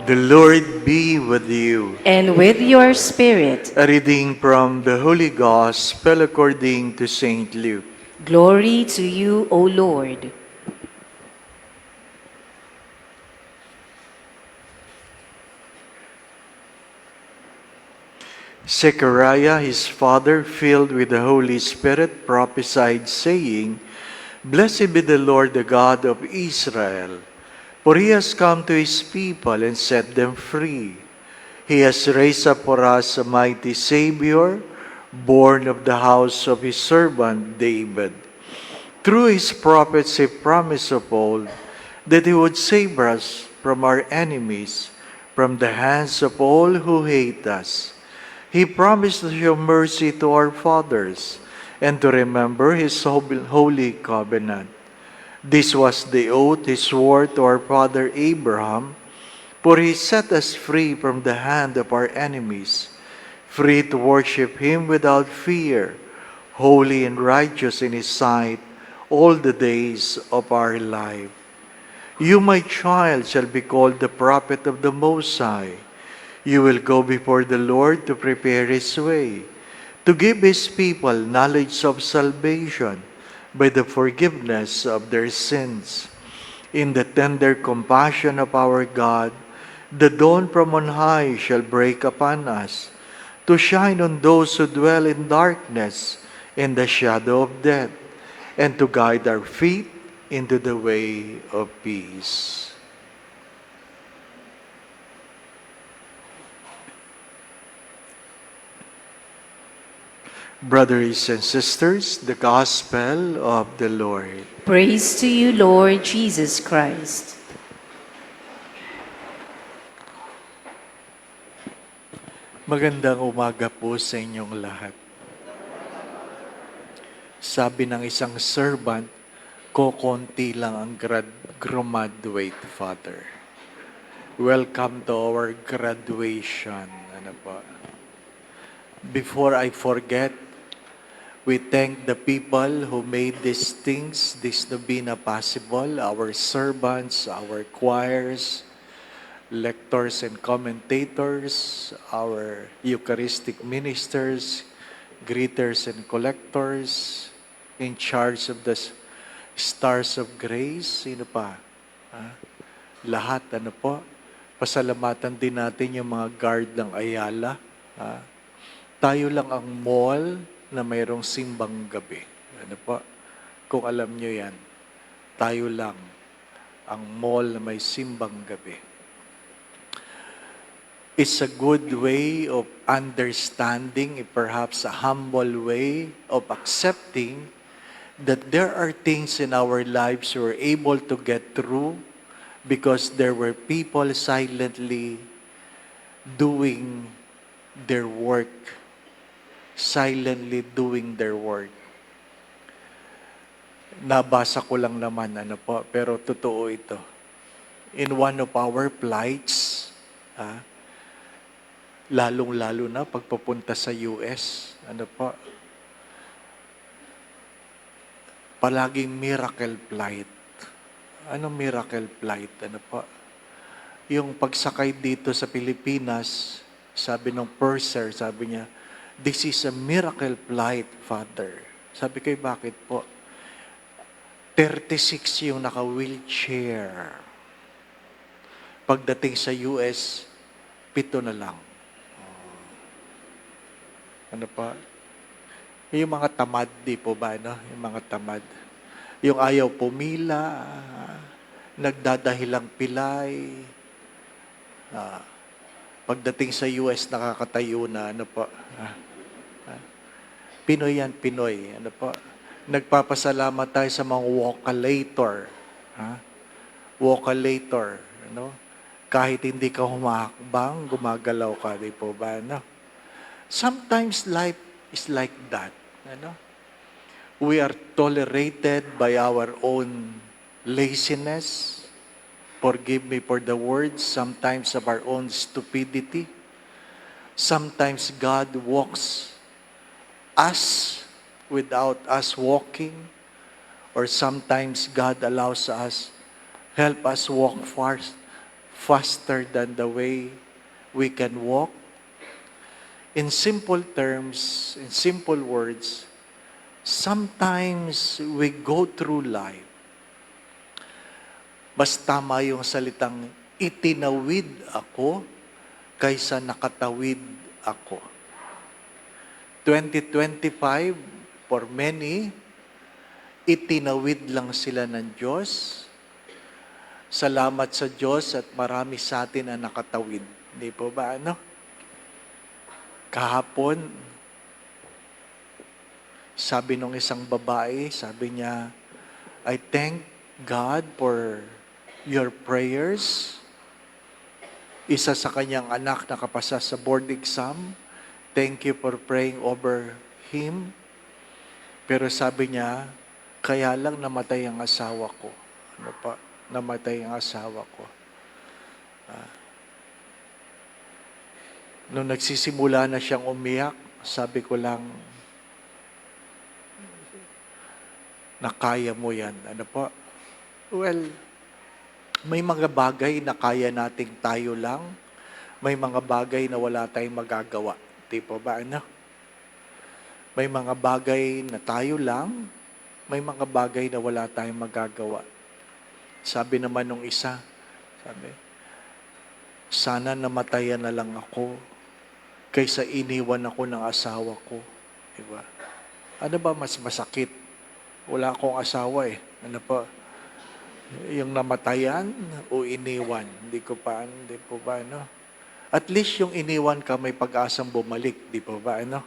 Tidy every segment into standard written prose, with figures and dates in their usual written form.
The Lord be with you. And with your spirit. A reading from the Holy Gospel according to St. Luke. Glory to you, O Lord. Zechariah, his father, filled with the Holy Spirit, prophesied, saying, Blessed be the Lord, the God of Israel, for he has come to his people and set them free. He has raised up for us a mighty Savior, born of the house of his servant David. Through his prophets he promised of old that he would save us from our enemies, from the hands of all who hate us. He promised to show mercy to our fathers and to remember his holy covenant. This was the oath he swore to our father Abraham, for he set us free from the hand of our enemies, free to worship him without fear, holy and righteous in his sight all the days of our life. You, my child, shall be called the prophet of the Most High. You will go before the Lord to prepare his way, to give his people knowledge of salvation by the forgiveness of their sins. In the tender compassion of our God, the dawn from on high shall break upon us, to shine on those who dwell in darkness and the shadow of death, and to guide our feet into the way of peace. Brothers and sisters, the Gospel of the Lord. Praise to you, Lord Jesus Christ. Magandang umaga po sa inyong lahat. Sabi ng isang servant, kokonti lang ang graduate, Father. Welcome to our graduation. Ano po? Before I forget, we thank the people who made these things, this Novena possible, our servants, our choirs, lectors and commentators, our Eucharistic ministers, greeters and collectors, in charge of the Stars of Grace, sino pa? Lahat, ano po? Pasalamatan din natin yung mga guard ng Ayala. Tayo lang ang mall na mayroong simbang gabi. Ano po? Kung alam nyo yan, tayo lang ang mall na may simbang gabi. It's a good way of understanding, perhaps a humble way of accepting that there are things in our lives we're able to get through because there were people silently doing their work. Silently doing their work. Nabasa ko lang naman, ano po, pero totoo ito. In one of our flights, lalong-lalo na pagpupunta sa US, ano po, palaging miracle flight. Anong miracle flight? Ano po? Yung pagsakay dito sa Pilipinas, sabi ng purser, sabi niya, this is a miracle flight, Father. Sabi ko, bakit po? 36 yung naka-wheelchair. Pagdating sa US, 7 na lang. Ano pa? Yung mga tamad, di po ba? No? Yung mga tamad. Yung ayaw pumila, nagdadahilang pilay. Pagdating sa US, nakakatayo na. Ano po? Pinoy yan, Pinoy. Ano po? Nagpapasalamat tayo sa mga walkalator. Walkalator. Ano? Kahit hindi ka humakbang, gumagalaw ka. Di po ba? Ano? Sometimes life is like that. Ano? We are tolerated by our own laziness. Forgive me for the words. Sometimes of our own stupidity. Sometimes God walks us without us walking, or sometimes God allows us, help us walk faster than the way we can walk. In simple terms, in simple words, sometimes we go through life. Mas tama yung salitang itinawid ako kaysa nakatawid ako. 2025, for many, itinawid lang sila ng Diyos. Salamat sa Diyos at marami sa atin ang nakatawid. Hindi po ba ano? Kahapon, sabi nung isang babae, sabi niya, I thank God for your prayers. Isa sa kanyang anak nakapasa sa board exam. Thank you for praying over him. Pero sabi niya, kaya lang namatay ang asawa ko. Ano pa? Namatay ang asawa ko. Nung nagsisimula na siyang umiyak, sabi ko lang, na kaya mo yan. Ano po? Well, may mga bagay na kaya nating tayo lang. May mga bagay na wala tayong magagawa. Di po ba? Ano? May mga bagay na tayo lang. May mga bagay na wala tayong magagawa. Sabi naman nung isa, sabi, sana namatayan na lang ako kaysa iniwan ako ng asawa ko. Diba? Ano ba mas masakit? Wala akong asawa eh. Ano pa? Yung namatayan o iniwan? Hindi pa ano? At least yung iniwan ka may pag-asang bumalik. Di po ba ano?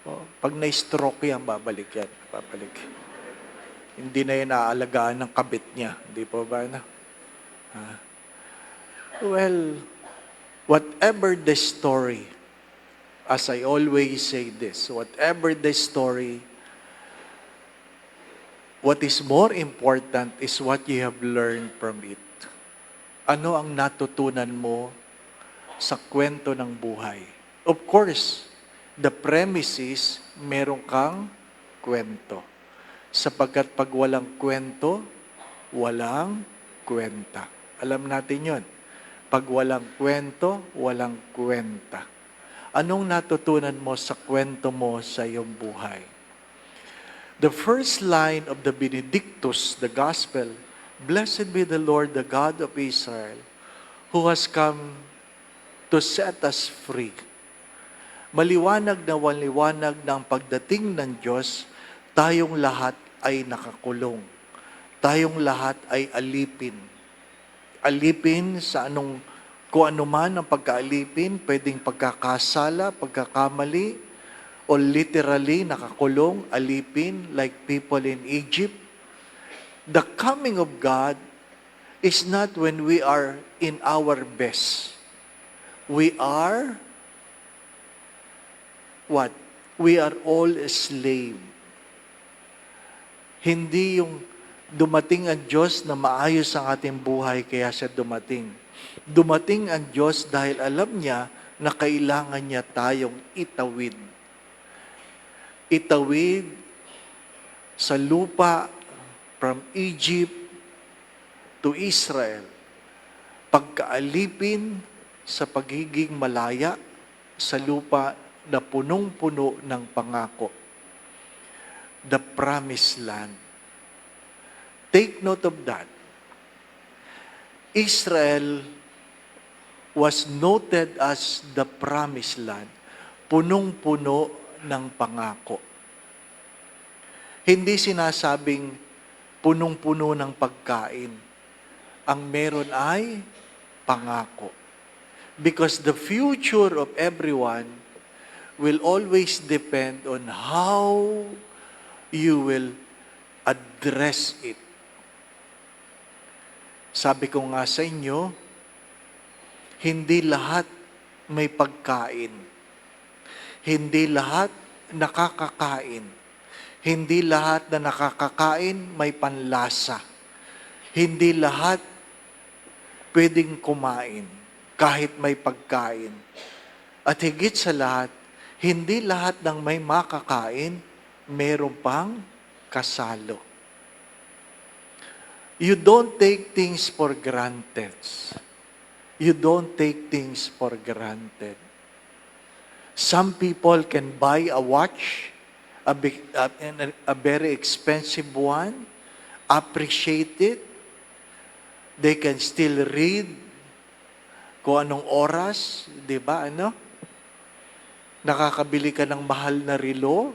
O, pag na-stroke yan, babalik yan. Babalik. Hindi na yan naaalagaan ng kabit niya. Di po ba ano? Well, whatever the story, as I always say this, whatever the story, what is more important is what you have learned from it. Ano ang natutunan mo sa kwento ng buhay? Of course, the premise is meron kang kwento. Sapagkat pag walang kwento, walang kwenta. Alam natin yon. Pag walang kwento, walang kwenta. Anong natutunan mo sa kwento mo sa iyong buhay? The first line of the Benedictus, the Gospel, Blessed be the Lord, the God of Israel, who has come to set us free. Maliwanag na ang pagdating ng Diyos, tayong lahat ay nakakulong. Tayong lahat ay alipin. Alipin sa kung ano man ang pagkaalipin, pwedeng pagkakasala, pagkakamali, o literally nakakulong, alipin, like people in Egypt. The coming of God is not when we are in our best. We are what? We are all a slave. Hindi yung dumating ang Diyos na maayos ang ating buhay kaya siya dumating. Dumating ang Diyos dahil alam niya na kailangan niya tayong itawid. Itawid sa lupa from Egypt to Israel. Pagkaalipin sa pagiging malaya sa lupa na punong-puno ng pangako. The promised land. Take note of that. Israel was noted as the promised land. Punong-puno ng pangako. Hindi sinasabing punong-puno ng pagkain. Ang meron ay pangako. Because the future of everyone will always depend on how you will address it. Sabi ko nga sa inyo, hindi lahat may pagkain. Hindi lahat nakakakain. Hindi lahat na nakakakain may panlasa. Hindi lahat pwedeng kumain kahit may pagkain. At higit sa lahat, hindi lahat ng may makakain, meron pang kasalo. You don't take things for granted. You don't take things for granted. Some people can buy a watch, a very expensive one, appreciate it. They can still read kung anong oras, di ba? Nakakabili ka ng mahal na relo.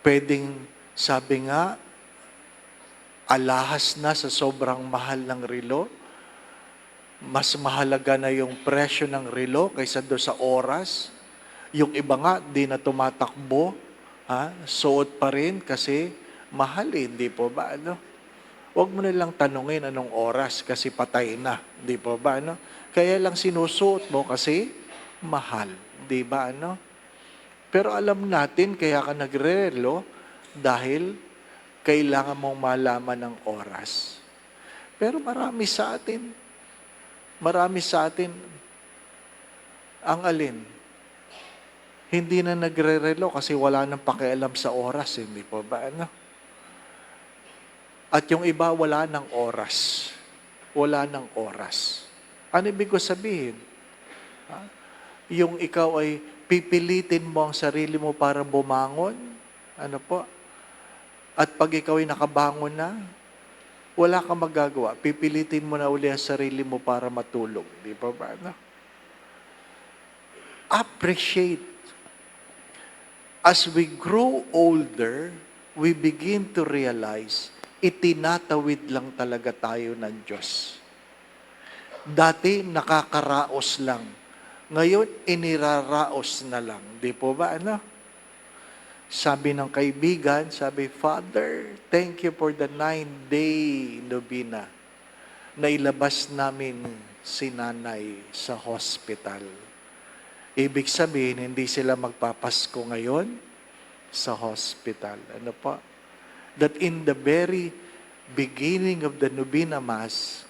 Pwedeng, sabi nga, alahas na sa sobrang mahal ng relo. Mas mahalaga na yung presyo ng relo kaysa doon sa oras. Yung iba nga, di na tumatakbo. Suot pa rin kasi mahal hindi po ba? Huwag mo nilang tanungin anong oras kasi patay na. Di po ba? Kaya lang sinusuot mo kasi mahal. Di ba? Pero alam natin, kaya ka nagre-relo dahil kailangan mong malaman ng oras. Pero marami sa atin, ang alin? Hindi na nagre-relo kasi wala nang pakialam sa oras, hindi po ba? At yung iba, wala ng oras. Wala ng oras. Ano ibig ko sabihin? Yung ikaw ay pipilitin mo ang sarili mo para bumangon? Ano po? At pag ikaw ay nakabangon na, wala kang magagawa. Pipilitin mo na uli ang sarili mo para matulog. Di ba ba? Appreciate. As we grow older, we begin to realize, itinatawid lang talaga tayo ng Diyos. Dati, nakakaraos lang. Ngayon, iniraraos na lang. Di po ba? Sabi ng kaibigan, Father, thank you for the 9-day novena na ilabas namin si nanay sa hospital. Ibig sabihin, hindi sila magpapasko ngayon sa hospital. Ano po? That in the very beginning of the novena mass,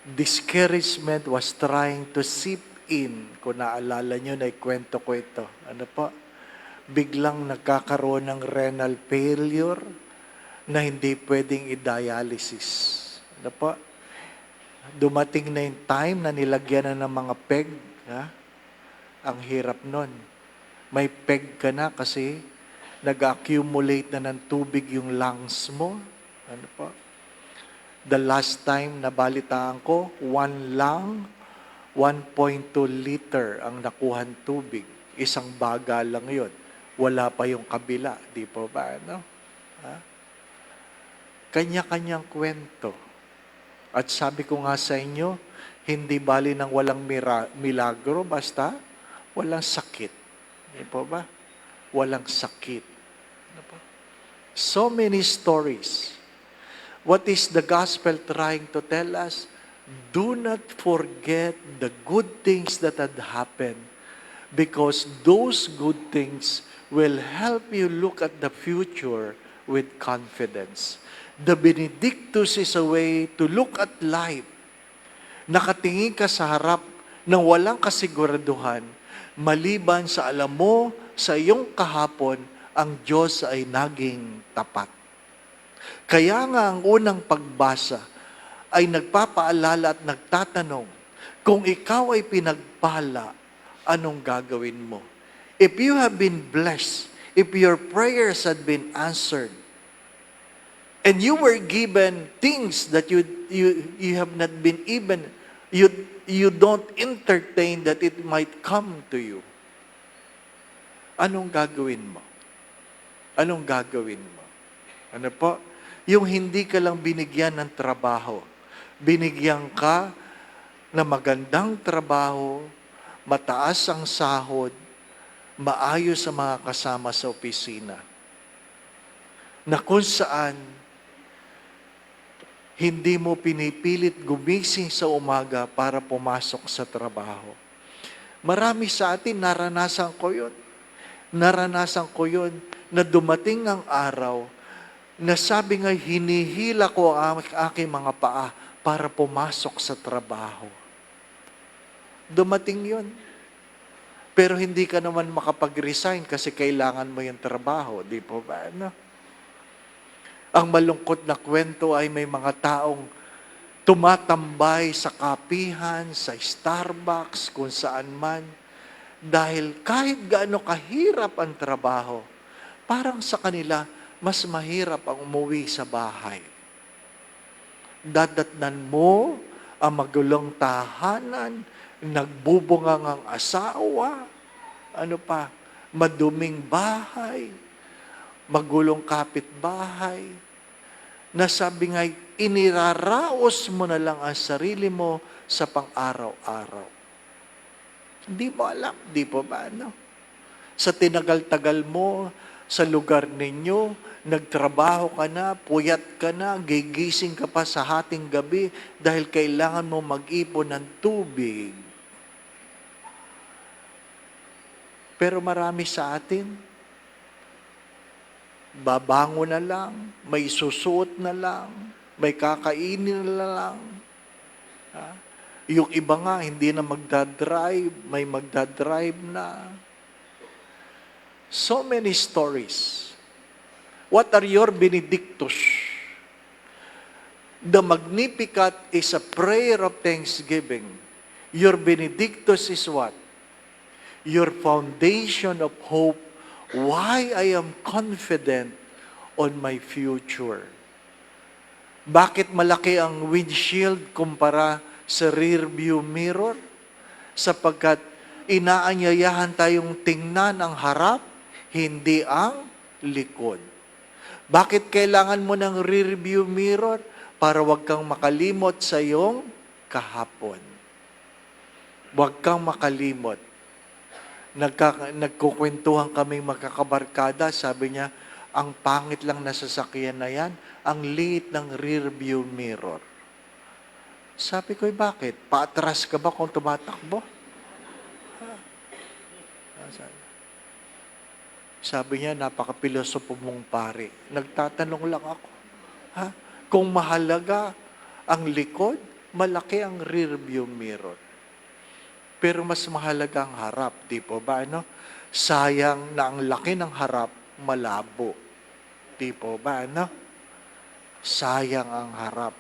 discouragement was trying to seep in. Kung naalala nyo, naikwento ko ito. Ano po? Biglang nagkakaroon ng renal failure na hindi pwedeng i-dialysis. Ano po? Dumating na yung time na nilagyan na ng mga peg. Ang hirap nun. May peg ka na kasi nag-accumulate na ng tubig yung lungs mo. Ano po? The last time na balitaan ko, 1 lung, 1.2 liter ang nakuhan tubig. Isang baga lang yun. Wala pa yung kabila. Di po ba? Kanya-kanyang kwento. At sabi ko nga sa inyo, hindi bali ng walang milagro, basta walang sakit. Di po ba? Walang sakit. Ano po? So many stories. What is the gospel trying to tell us? Do not forget the good things that had happened, because those good things will help you look at the future with confidence. The Benedictus is a way to look at life. Nakatingin ka sa harap ng walang kasiguraduhan, maliban sa alam mo sa iyong kahapon, ang Diyos ay naging tapat. Kaya nga ang unang pagbasa ay nagpapaalala at nagtatanong, kung ikaw ay pinagpala, anong gagawin mo? If you have been blessed, if your prayers had been answered, and you were given things that you have not been even, you don't entertain that it might come to you, anong gagawin mo? Anong gagawin mo? Ano po? Yung hindi ka lang binigyan ng trabaho. Binigyan ka na magandang trabaho, mataas ang sahod, maayos sa mga kasama sa opisina. Na kung saan, hindi mo pinipilit gumising sa umaga para pumasok sa trabaho. Marami sa atin, naranasan ko yun. Naranasan ko yun na dumating ang araw na sabi nga, hinihila ko ang aking mga paa para pumasok sa trabaho. Dumating yun. Pero hindi ka naman makapag-resign kasi kailangan mo yung trabaho. Di po ba? Ang malungkot na kwento ay may mga taong tumatambay sa kapihan, sa Starbucks, kung saan man, dahil kahit gaano kahirap ang trabaho, parang sa kanila, mas mahirap ang umuwi sa bahay. Dadatnan mo ang magulong tahanan, nagbubungang ang asawa, ano pa, maduming bahay, magulong kapitbahay, na sabi nga, iniraraos mo na lang ang sarili mo sa pang-araw-araw. Hindi mo alam, di po ba, ano? Sa tinagal-tagal mo, sa lugar ninyo, nagtrabaho ka na, puyat ka na, gigising ka pa sa hating gabi dahil kailangan mo mag-ipon ng tubig. Pero marami sa atin, babango na lang, may susuot na lang, may kakainin na lang. Ha? Yung iba nga, hindi na magdadrive, may magdadrive na. So many stories. What are your benedictus? The Magnificat is a prayer of thanksgiving. Your benedictus is what? Your foundation of hope. Why I am confident on my future. Bakit malaki ang windshield kumpara sa rear view mirror? Sapagkat inaanyayahan tayong tingnan ang harap, hindi ang likod. Bakit kailangan mo ng rear view mirror? Para wag kang makalimot sa iyong kahapon. Wag kang makalimot. Nagkukwentuhan kaming magkakabarkada, sabi niya, ang pangit lang na sasakyan na yan, ang liit ng rear view mirror. Sabi ko, bakit? Paatras ka ba kung tumatakbo? Sabi niya, napaka-pilosopo mong pare. Nagtatanong lang ako. Ha? Kung mahalaga ang likod, malaki ang rear view mirror. Pero mas mahalaga ang harap, di po ba? Ano? Sayang na ang laki ng harap, malabo. Di po ba? Ano? Sayang ang harap.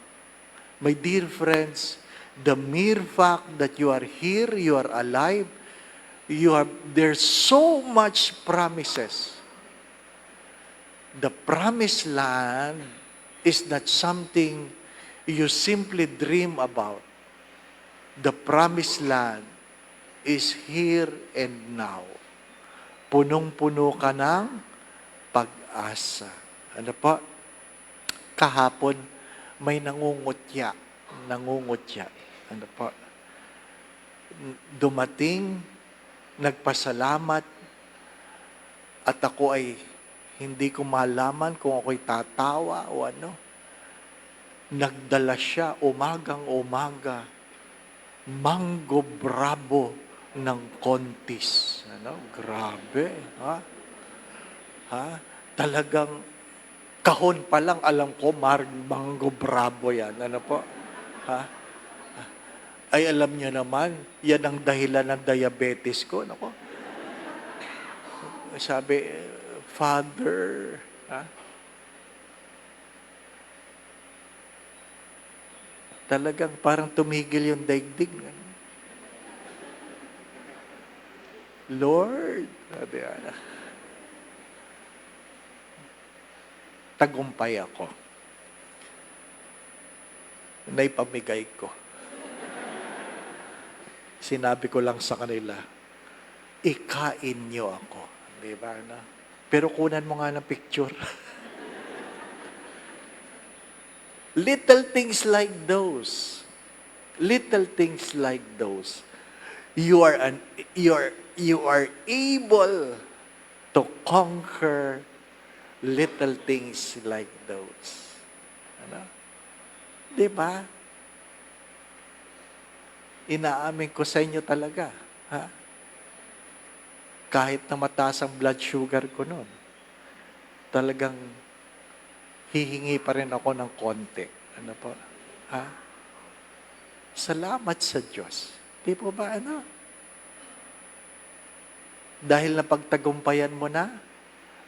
My dear friends, the mere fact that you are here, you are alive, there's so much promises. The promised land is not something you simply dream about. The promised land is here and now. Punong-puno ka ng pag-asa. Ano po? Kahapon, may nangungutya. Ano po? Dumating, nagpasalamat, at ako ay hindi ko malaman kung ako'y tatawa o ano. Nagdala siya umagang-umaga, mango bravo ng Contis. Ano? Grabe. Ha? Talagang kahon pa lang, alam ko, mango bravo yan. Ano po? Ha? Ay, alam niyo naman, yan ang dahilan ng diabetes ko. Nako. Sabi, Father, ha? Talagang parang tumigil yung daigdig. Lord, sabi, tagumpay ako. Naipamigay ko. Sinabi ko lang sa kanila, ikain niyo ako. Di ba? No? Pero kunan mo nga ng picture. Little things like those. Little things like those. You are able to conquer little things like those. Ano? Di ba? Inaamin ko sa inyo talaga. Ha? Kahit na mataas ang blood sugar ko noon, talagang hihingi pa rin ako ng konti. Ano po? Ha? Salamat sa Diyos. Di po ba ano? Dahil napagtagumpayan mo na,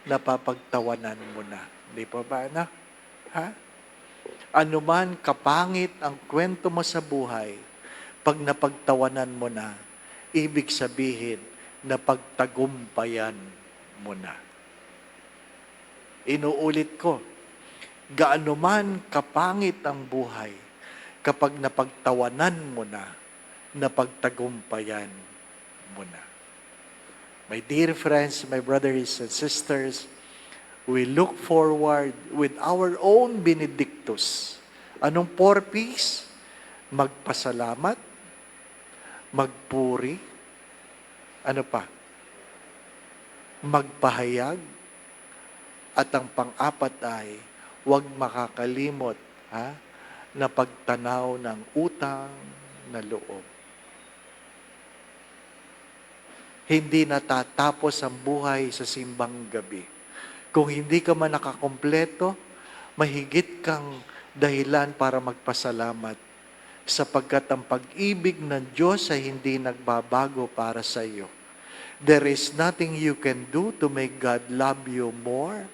napapagtawanan mo na. Di po ba ano? Ha? Anuman kapangit ang kwento mo sa buhay, pag napagtawanan mo na, ibig sabihin na pagtagumpayan mo na. Inuulit ko, gaano man kapangit ang buhay, kapag napagtawanan mo na, napagtagumpayan mo na. My dear friends, my brothers and sisters, we look forward with our own Benedictus. Anong purpose? Magpasalamat, magpuri, ano pa? Magpahayag, at ang pang-apat ay huwag makakalimot na pagtanaw ng utang na loob. Hindi natatapos ang buhay sa simbang gabi. Kung hindi ka man nakakompleto, mahigit kang dahilan para magpasalamat sapagkat ang pag-ibig ng Diyos ay hindi nagbabago para sa iyo. There is nothing you can do to make God love you more.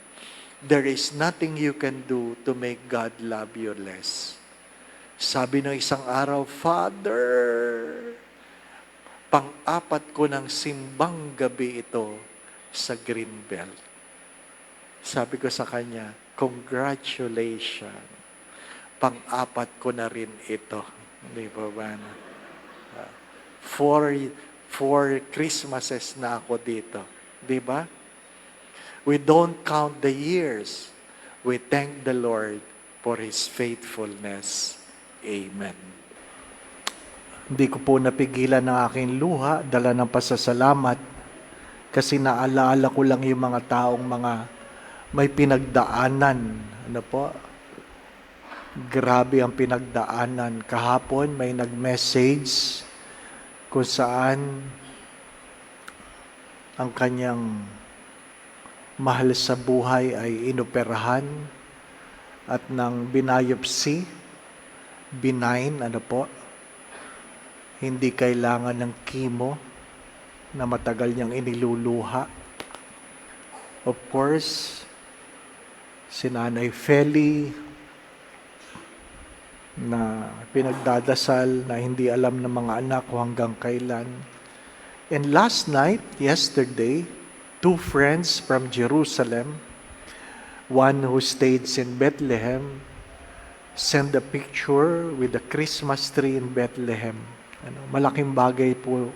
There is nothing you can do to make God love you less. Sabi ng isang araw, Father, pang-apat ko ng simbang gabi ito sa Greenbelt. Sabi ko sa kanya, congratulations. Pang-apat ko na rin ito. Di ba ba? Four Christmases na ako dito. Di ba? We don't count the years. We thank the Lord for His faithfulness. Amen. Hindi ko po napigilan ng aking luha, dala ng pasasalamat, kasi naalala ko lang yung mga taong may pinagdaanan. Ano po? Grabe ang pinagdaanan. Kahapon may nag-message kung saan ang kanyang mahal sa buhay ay inoperahan at nang binayopsi, benign, hindi kailangan ng chemo na matagal niyang iniluluha. Of course, si Nanay Feli na pinagdadasal na hindi alam ng mga anak kung hanggang kailan. And last night, yesterday, 2 friends from Jerusalem, one who stayed in Bethlehem, sent a picture with the Christmas tree in Bethlehem. Malaking bagay po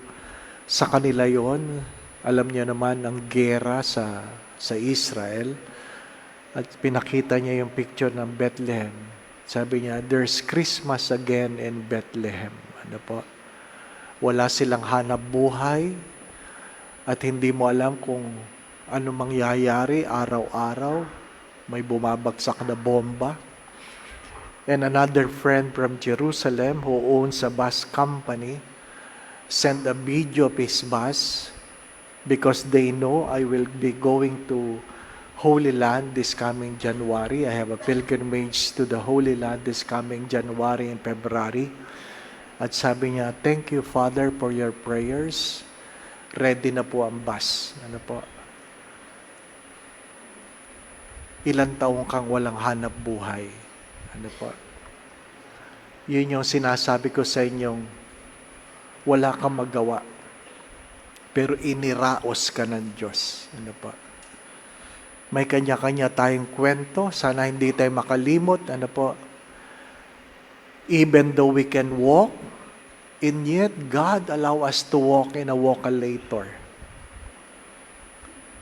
sa kanila yon. Alam niyo naman ang gera sa Israel. At pinakita niya yung picture ng Bethlehem. Sabi niya, there's Christmas again in Bethlehem. Wala silang hanap buhay at hindi mo alam kung ano mangyayari araw-araw. May bumabagsak na bomba. And another friend from Jerusalem who owns a bus company sent a video of his bus because they know I will be going to Holy Land this coming January. I have a pilgrimage to the Holy Land this coming January and February. At sabi niya, thank you, Father, for your prayers. Ready na po ang bus. Ilang taong kang walang hanap buhay. Yun yung sinasabi ko sa inyong wala kang magawa. Pero iniraos ka ng Diyos. May kanya-kanya tayong kwento. Sana hindi tayo makalimot. Even though we can walk, and yet God allow us to walk in a walkalator.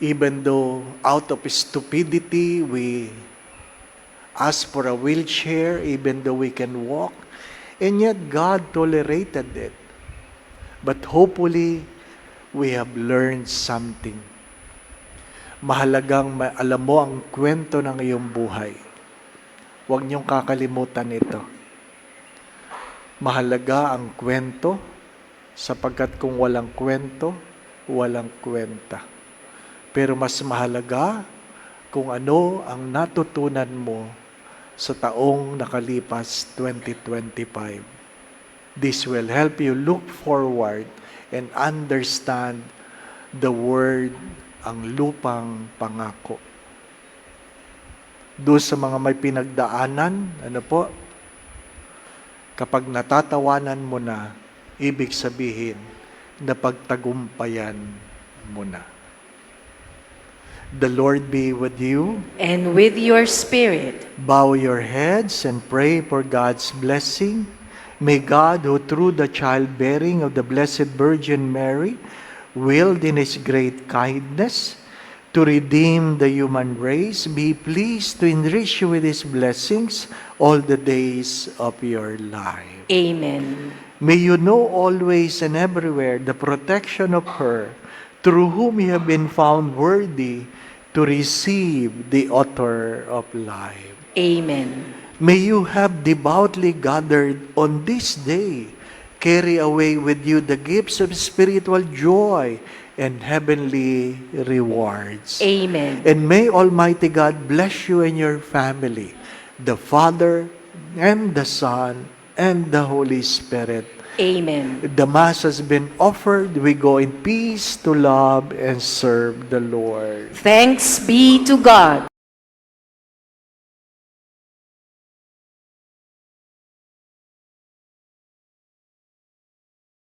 Even though out of stupidity, we ask for a wheelchair, even though we can walk, and yet God tolerated it. But hopefully, we have learned something. Mahalagang alam mo ang kwento ng iyong buhay. Huwag niyong kakalimutan ito. Mahalaga ang kwento, sapagkat kung walang kwento, walang kwenta. Pero mas mahalaga kung ano ang natutunan mo sa taong nakalipas 2025. This will help you look forward and understand the word, ang lupang pangako. doon sa mga may pinagdaanan, ano po, kapag natatawanan mo na, ibig sabihin, napagtagumpayan mo na. The Lord be with you. And with your spirit. Bow your heads and pray for God's blessing. May God, who through the childbearing of the Blessed Virgin Mary, willed in His great kindness to redeem the human race, be pleased to enrich you with His blessings all the days of your life. Amen. May you know always and everywhere the protection of her, through whom you have been found worthy to receive the author of life. Amen. May you have devoutly gathered on this day, carry away with you the gifts of spiritual joy and heavenly rewards. Amen. And may Almighty God bless you and your family, the Father and the Son and the Holy Spirit. Amen. The Mass has been offered. We go in peace to love and serve the Lord. Thanks be to God.